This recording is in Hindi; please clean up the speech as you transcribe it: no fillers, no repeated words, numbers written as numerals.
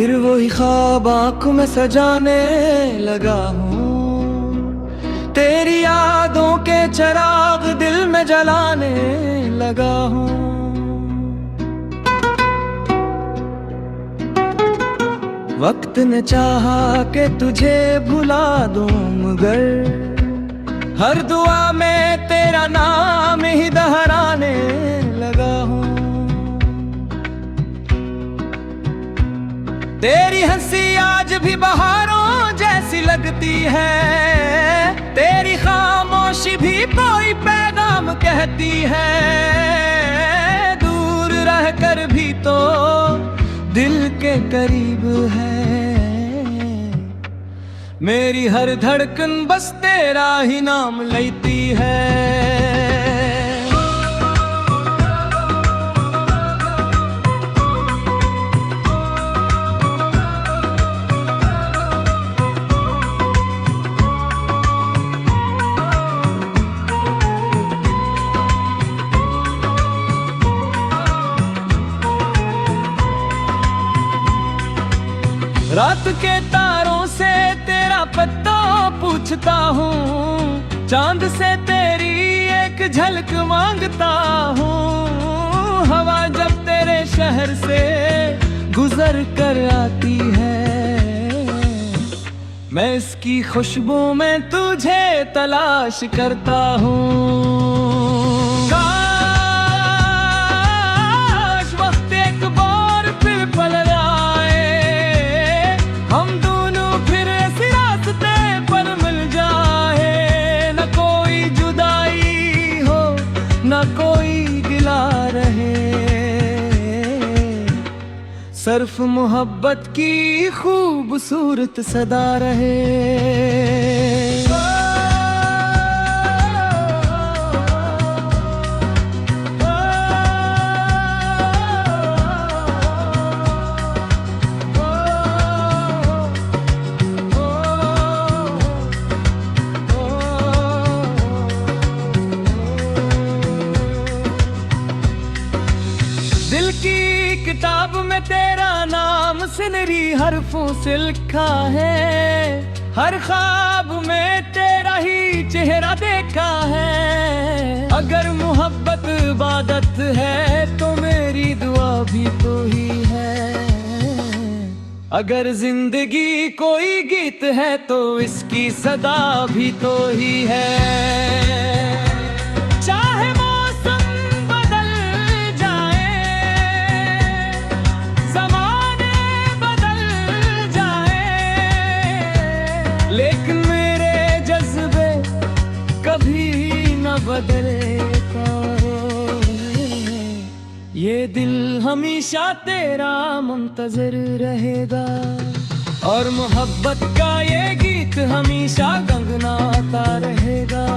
फिर वही ख्वाब आंखों में सजाने लगा हूँ, तेरी यादों के चिराग दिल में जलाने लगा हूँ। वक्त ने चाहा कि तुझे भुला दूं, मगर हर दुआ में तेरा नाम ही दोहराने लगा हूँ। तेरी हंसी आज भी बहारों जैसी लगती है, तेरी खामोशी भी कोई पैगाम कहती है। दूर रहकर भी तो दिल के करीब है, मेरी हर धड़कन बस तेरा ही नाम लेती है। रात के तारों से तेरा पता पूछता हूँ, चांद से तेरी एक झलक मांगता हूँ। हवा जब तेरे शहर से गुजर कर आती है, मैं इसकी खुशबू में तुझे तलाश करता हूँ। ना कोई गिला रहे, सिर्फ मोहब्बत की खूबसूरत सदा रहे। दिल की किताब में तेरा नाम सिनरी हरफों से लिखा है, हर ख्वाब में तेरा ही चेहरा देखा है। अगर मोहब्बत इबादत है तो मेरी दुआ भी तो ही है, अगर जिंदगी कोई गीत है तो इसकी सदा भी तो ही है। लेकिन मेरे जज्बे कभी न बदले ये दिल हमेशा तेरा मुंतज़िर रहेगा, और मोहब्बत का ये गीत हमेशा गंगनाता रहेगा।